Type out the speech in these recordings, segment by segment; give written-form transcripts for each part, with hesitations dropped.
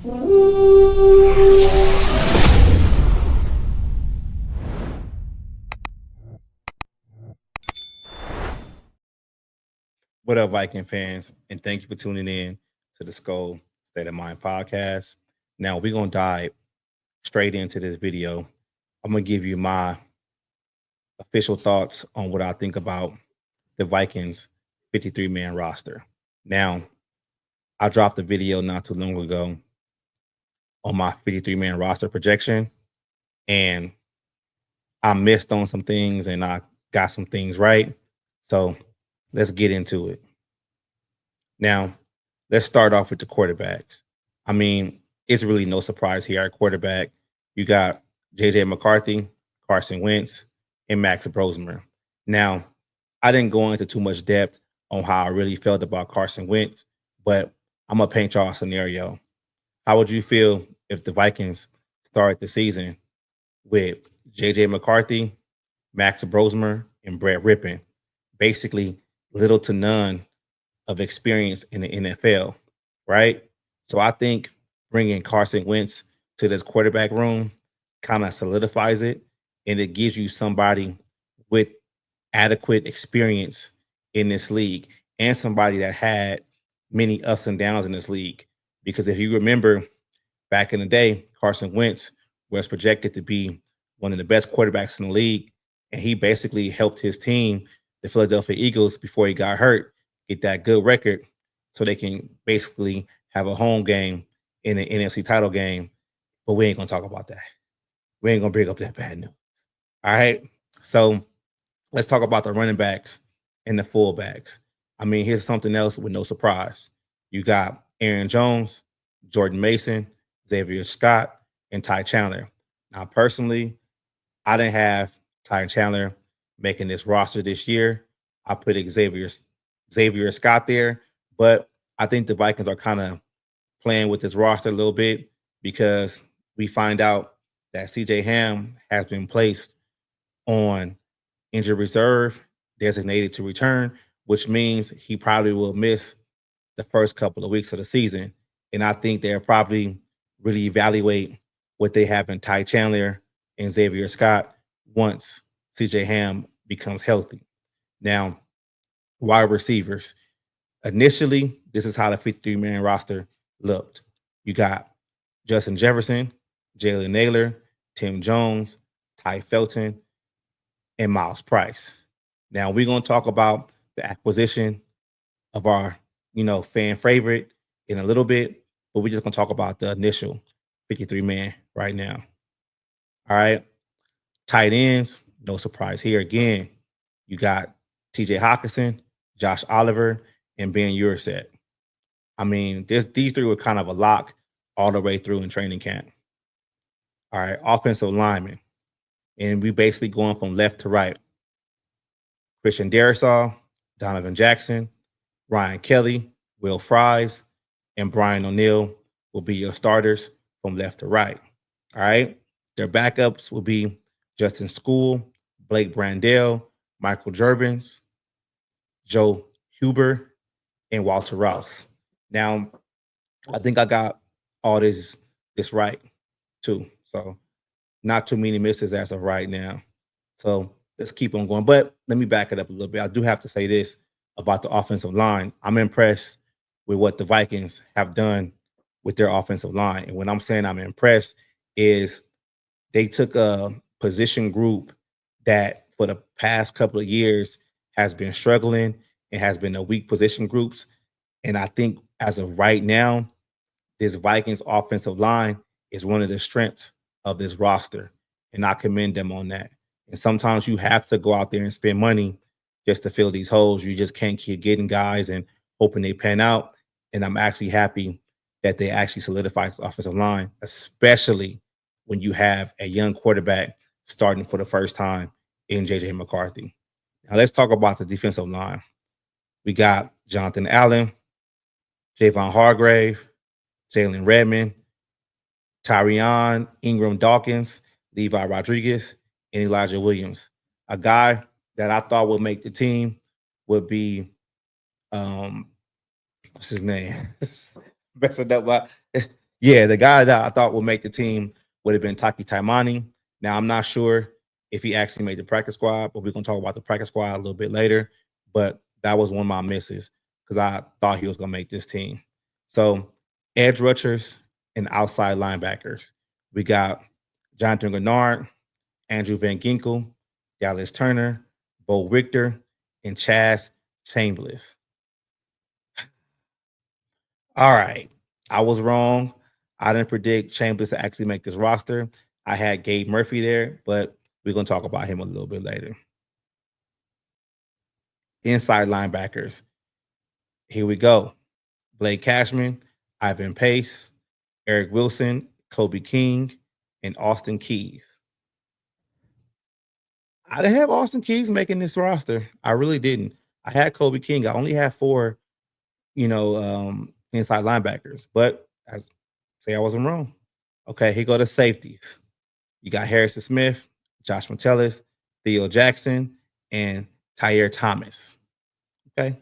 What up, Viking fans? And thank you for tuning in to the Skol State of Mind podcast. Now, we're going to dive straight into this video. I'm going to give you my official thoughts on what I think about the Vikings 53-man roster. Now, I dropped a video not too long ago on my 53-man roster projection, and I missed on some things and I got some things right. So let's get into it. Now, let's start off with the quarterbacks. I mean, it's really no surprise here at quarterback. You got JJ McCarthy, Carson Wentz, and Max Brosmer. Now, I didn't go into too much depth on how I really felt about Carson Wentz, but I'm going to paint y'all a scenario. How would you feel if the Vikings started the season with JJ McCarthy, Max Brosmer, and Brett Rippon? Basically, little to none of experience in the NFL, right? So I think bringing Carson Wentz to this quarterback room kind of solidifies it, and it gives you somebody with adequate experience in this league and somebody that had many ups and downs in this league. Because if you remember back in the day, Carson Wentz was projected to be one of the best quarterbacks in the league, and he basically helped his team, the Philadelphia Eagles, before he got hurt, get that good record so they can basically have a home game in the NFC title game. But we ain't going to talk about that. We ain't going to bring up that bad news. All right. So let's talk about the running backs and the fullbacks. I mean, here's something else with no surprise. You got Aaron Jones, Jordan Mason, Xavier Scott, and Ty Chandler. Now, personally, I didn't have Ty Chandler making this roster this year. I put Xavier Scott there, but I think the Vikings are kind of playing with this roster a little bit because we find out that CJ Ham has been placed on injured reserve, designated to return, which means he probably will miss the first couple of weeks of the season. And I think they'll probably really evaluate what they have in Ty Chandler and Xavier Scott once CJ Ham becomes healthy. Now, wide receivers. Initially, this is how the 53-man roster looked. You got Justin Jefferson, Jalen Naylor, Tim Jones, Ty Felton, and Miles Price. Now, we're going to talk about the acquisition of our, fan favorite in a little bit, but we're just going to talk about the initial 53-man right now. All right. Tight ends, no surprise here. Again, you got TJ Hawkinson, Josh Oliver, and Ben Urset. I mean, these three were kind of a lock all the way through in training camp. All right, offensive linemen. And we basically going from left to right. Christian Darrisaw, Donovan Jackson, Ryan Kelly, Will Fries, and Brian O'Neill will be your starters from left to right. All right. Their backups will be Justin Skol, Blake Brandell, Michael Gerbins, Joe Huber, and Walter Rouse. Now, I think I got all this right too. So not too many misses as of right now. So let's keep on going. But let me back it up a little bit. I do have to say this about the offensive line. I'm impressed with what the Vikings have done with their offensive line. And when I'm saying I'm impressed is they took a position group that for the past couple of years has been struggling and has been a weak position groups. And I think as of right now, this Vikings offensive line is one of the strengths of this roster. And I commend them on that. And sometimes you have to go out there and spend money just to fill these holes. You just can't keep getting guys and hoping they pan out. And I'm actually happy that they actually solidified the offensive line, especially when you have a young quarterback starting for the first time in JJ McCarthy. Now let's talk about the defensive line. We got Jonathan Allen, Javon Hargrave, Jalen Redmond, Tyrion Ingram Dawkins, Levi Rodriguez, and Elijah Williams. A guy that I thought would make the team would be what's his name? Messing up my Yeah, the guy that I thought would make the team would have been Taki Taimani. Now I'm not sure if he actually made the practice squad, but we're gonna talk about the practice squad a little bit later. But that was one of my misses because I thought he was gonna make this team. So edge rushers and outside linebackers. We got Jonathan Gennard, Andrew Van Ginkel, Dallas Turner, Bo Richter, and Chaz Chambliss. All right. I was wrong. I didn't predict Chambers to actually make this roster. I had Gabe Murphy there, but we're going to talk about him a little bit later. Inside linebackers. Here we go. Blake Cashman, Ivan Pace, Eric Wilson, Kobe King, and Austin Keys. I didn't have Austin Keys making this roster. I really didn't. I had Kobe King. I only had four, inside linebackers, but as say I wasn't wrong. Okay, here go to safeties. You got Harrison Smith, Josh Metellus, Theo Jackson, and Tyre Thomas. Okay.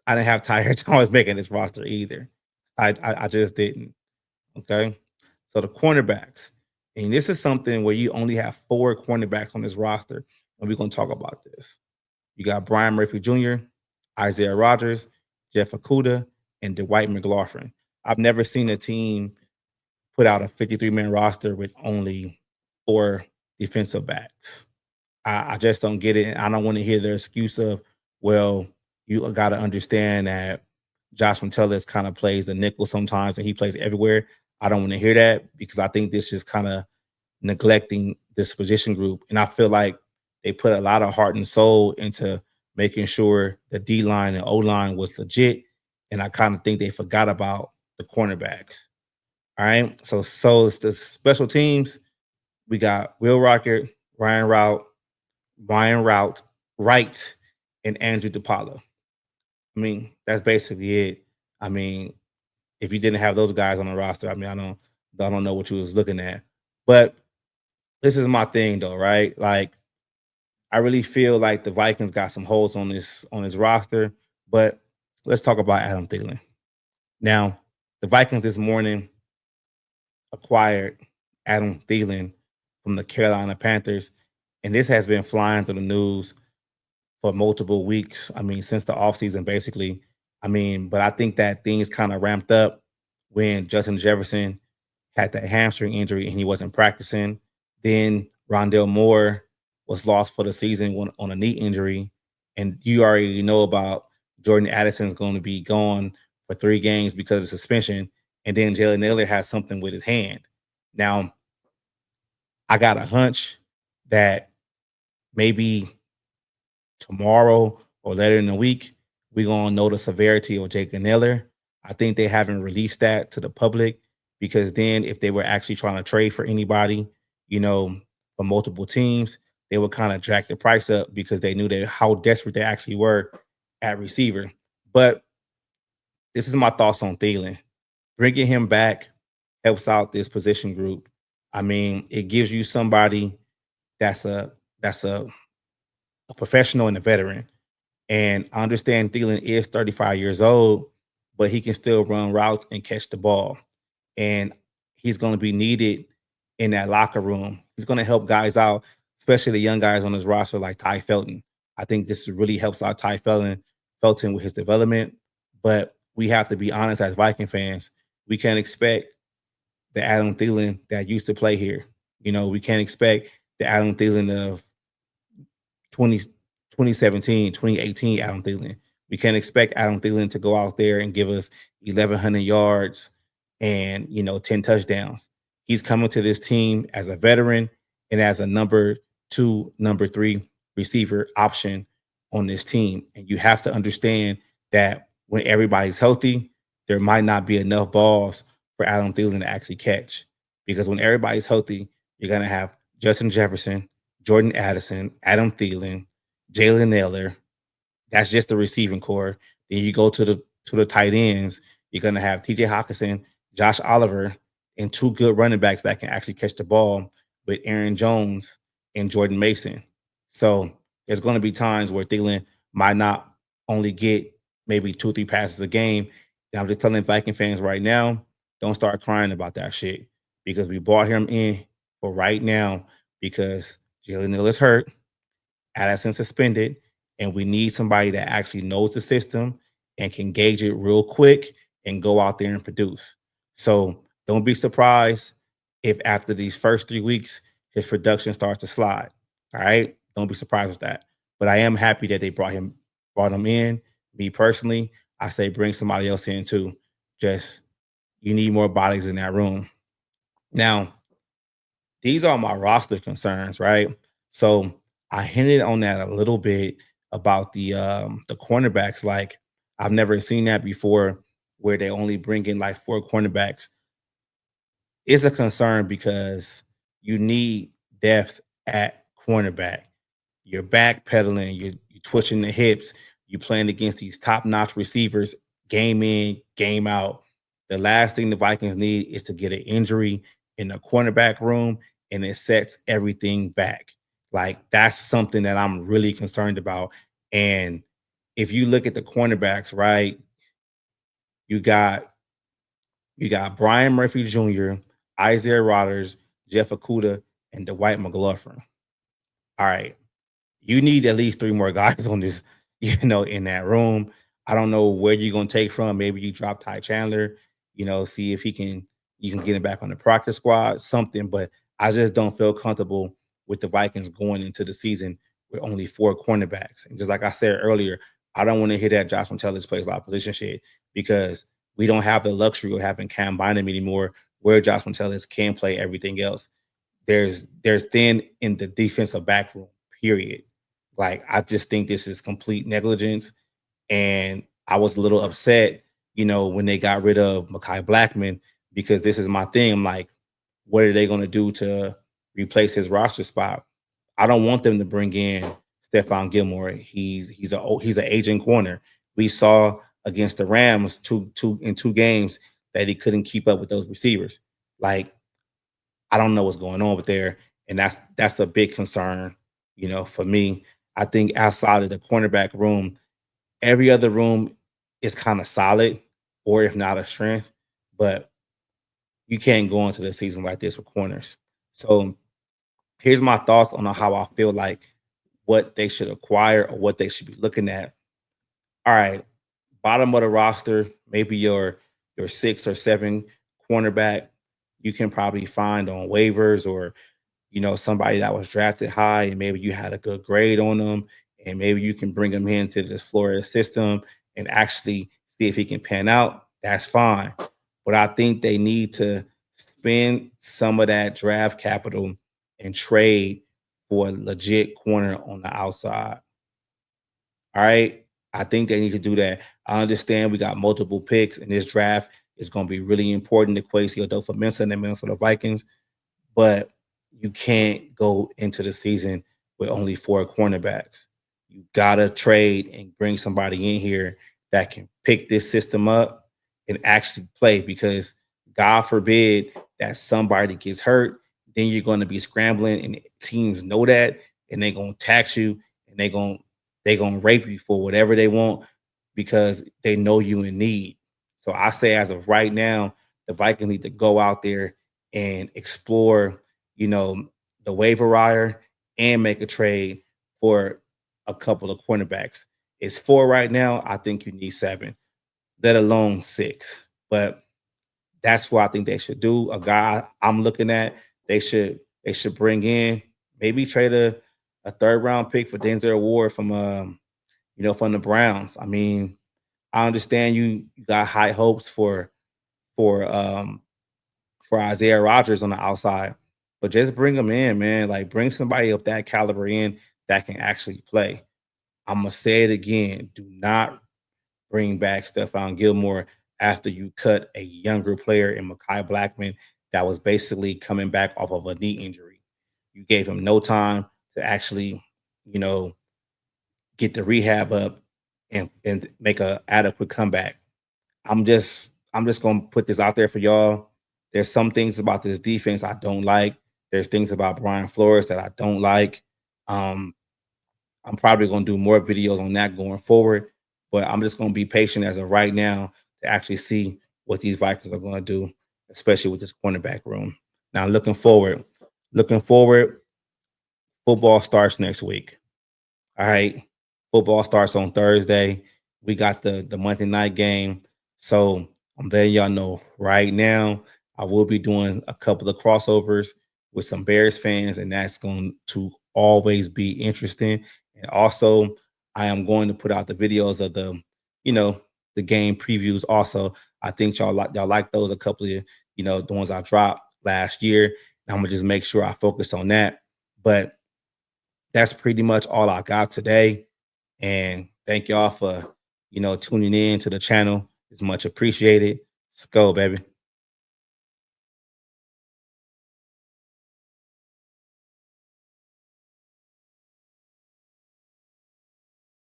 I didn't have Tyre Thomas making this roster either. I just didn't. Okay. So the cornerbacks, and this is something where you only have four cornerbacks on this roster, and we're going to talk about this. You got Brian Murphy Jr., Isaiah Rogers, Jeff Okuda, and Dwight McLaughlin. I've never seen a team put out a 53-man roster with only four defensive backs. I just don't get it. I don't want to hear the excuse of, well, you got to understand that Josh Metellus kind of plays the nickel sometimes and he plays everywhere. I don't want to hear that because I think this is kind of neglecting this position group. And I feel like they put a lot of heart and soul into making sure the D line and O line was legit. And I kind of think they forgot about the cornerbacks. All right. So it's the special teams. We got Will Rocket, Ryan Rout, Wright, and Andrew DePaulo. I mean, that's basically it. I mean, if you didn't have those guys on the roster, I mean, I don't know what you was looking at. But this is my thing though, right? Like, I really feel like the Vikings got some holes on this roster. But let's talk about Adam Thielen. Now, the Vikings this morning acquired Adam Thielen from the Carolina Panthers, and this has been flying through the news for multiple weeks. I mean, since the offseason, basically. I mean, but I think that things kind of ramped up when Justin Jefferson had that hamstring injury and he wasn't practicing. Then Rondell Moore was lost for the season on a knee injury. And you already know about Jordan Addison's going to be gone for 3 games because of suspension. And then Jalen Naylor has something with his hand. Now, I got a hunch that maybe tomorrow or later in the week, we're gonna know the severity of Jake Naylor. I think they haven't released that to the public because then if they were actually trying to trade for anybody, for multiple teams, they would kind of jack the price up because they knew that how desperate they actually were at receiver. But this is my thoughts on Thielen. Bringing him back helps out this position group. I mean, it gives you somebody that's a professional and a veteran. And I understand Thielen is 35 years old, but he can still run routes and catch the ball. And he's going to be needed in that locker room. He's going to help guys out, especially the young guys on his roster like Ty Felton. I think this really helps out Felton with his development. But we have to be honest as Viking fans. We can't expect the Adam Thielen that used to play here. We can't expect the Adam Thielen of 20, 2017, 2018 Adam Thielen. We can't expect Adam Thielen to go out there and give us 1,100 yards and 10 touchdowns. He's coming to this team as a veteran and as a number 2, number 3 receiver option on this team. And you have to understand that when everybody's healthy, there might not be enough balls for Adam Thielen to actually catch. Because when everybody's healthy, you're going to have Justin Jefferson, Jordan Addison, Adam Thielen, Jalen Naylor. That's just the receiving core. Then you go to the tight ends. You're gonna have T.J. Hawkinson, Josh Oliver, and 2 good running backs that can actually catch the ball with Aaron Jones and Jordan Mason. So there's going to be times where Thielen might not only get maybe 2 or 3 passes a game. And I'm just telling Viking fans right now, don't start crying about that shit because we brought him in for right now because Jalen Neal is hurt, Addison suspended, and we need somebody that actually knows the system and can gauge it real quick and go out there and produce. So don't be surprised if after these first 3 weeks his production starts to slide. All right, don't be surprised with that. But I am happy that they brought him in. Me personally, I say bring somebody else in too. Just you need more bodies in that room. Now, these are my roster concerns, right? So I hinted on that a little bit about the cornerbacks. Like I've never seen that before, where they only bring in like 4 cornerbacks. It's a concern because you need depth at cornerback. You're backpedaling, you're twitching the hips, you're playing against these top-notch receivers game in, game out. The last thing the Vikings need is to get an injury in the cornerback room, and it sets everything back. Like that's something that I'm really concerned about. And if you look at the cornerbacks, right, you got you got Brian Murphy Jr., Isaiah Rodgers, Jeff Okuda, and Dwight McGloughlin. All right, you need at least 3 more guys on this, in that room. I don't know where you're gonna take from. Maybe you drop Ty Chandler, see if you can get him back on the practice squad, something. But I just don't feel comfortable with the Vikings going into the season with only 4 cornerbacks. And just like I said earlier, I don't want to hear that Josh McTellis plays a lot of position shit because we don't have the luxury of having Cam Bynum anymore, where Josh McTellis can play everything else. They're thin in the defensive back room, period. Like I just think this is complete negligence. And I was a little upset, when they got rid of Mekhi Blackman, because this is my thing. I'm like, what are they going to do to replace his roster spot? I don't want them to bring in Stephon Gilmore. He's an aging corner. We saw against the Rams in 2 games that he couldn't keep up with those receivers. Like I don't know what's going on with there, and that's a big concern, for me. I think outside of the cornerback room, every other room is kind of solid, or if not a strength, but you can't go into the season like this with corners. So here's my thoughts on how I feel like what they should acquire or what they should be looking at. All right, bottom of the roster, maybe your 6 or 7 cornerback, you can probably find on waivers or somebody that was drafted high and maybe you had a good grade on them and maybe you can bring him into this Florida system and actually see if he can pan out. That's fine. But I think they need to spend some of that draft capital and trade for a legit corner on the outside. All right. I think they need to do that. I understand we got multiple picks in this draft. It's going to be really important to Kwesi Adolfo-Mensah and the Minnesota Vikings, but you can't go into the season with only 4 cornerbacks. You gotta trade and bring somebody in here that can pick this system up and actually play because God forbid that somebody gets hurt, then you're going to be scrambling and teams know that and they're going to tax you and they're going to rape you for whatever they want because they know you in need. So I say as of right now, the Vikings need to go out there and explore, the waiver wire and make a trade for a couple of cornerbacks. It's 4 right now. I think you need 7, let alone 6. But that's what I think they should do. A guy I'm looking at, they should bring in, maybe trade a 3rd round pick for Denzel Ward from the Browns. I mean, I understand you got high hopes for um for Isaiah Rodgers on the outside, but just bring him in, man. Like bring somebody of that caliber in that can actually play. I'm gonna say it again. Do not bring back Stephon Gilmore after you cut a younger player in Mekhi Blackman that was basically coming back off of a knee injury. You gave him no time to actually, you know, get the rehab up and make a adequate comeback. I'm just gonna put this out there for y'all. There's some things about this defense I don't like. There's things about Brian Flores that I don't like. Um, I'm probably gonna do more videos on that going forward, but I'm just gonna be patient as of right now to actually see what these Vikings are gonna do. especially with this cornerback room. Now, looking forward, football starts next week. All right. Football starts on Thursday. We got the Monday night game. So I'm letting y'all know right now, I will be doing a couple of crossovers with some Bears fans, and that's going to always be interesting. And also, I am going to put out the videos of you know, the game previews. Also, I think y'all like those a couple of the ones I dropped last year. And I'm gonna just make sure I focus on that. But that's pretty much all I got today. And thank y'all for tuning in to the channel. It's much appreciated. Let's go, baby.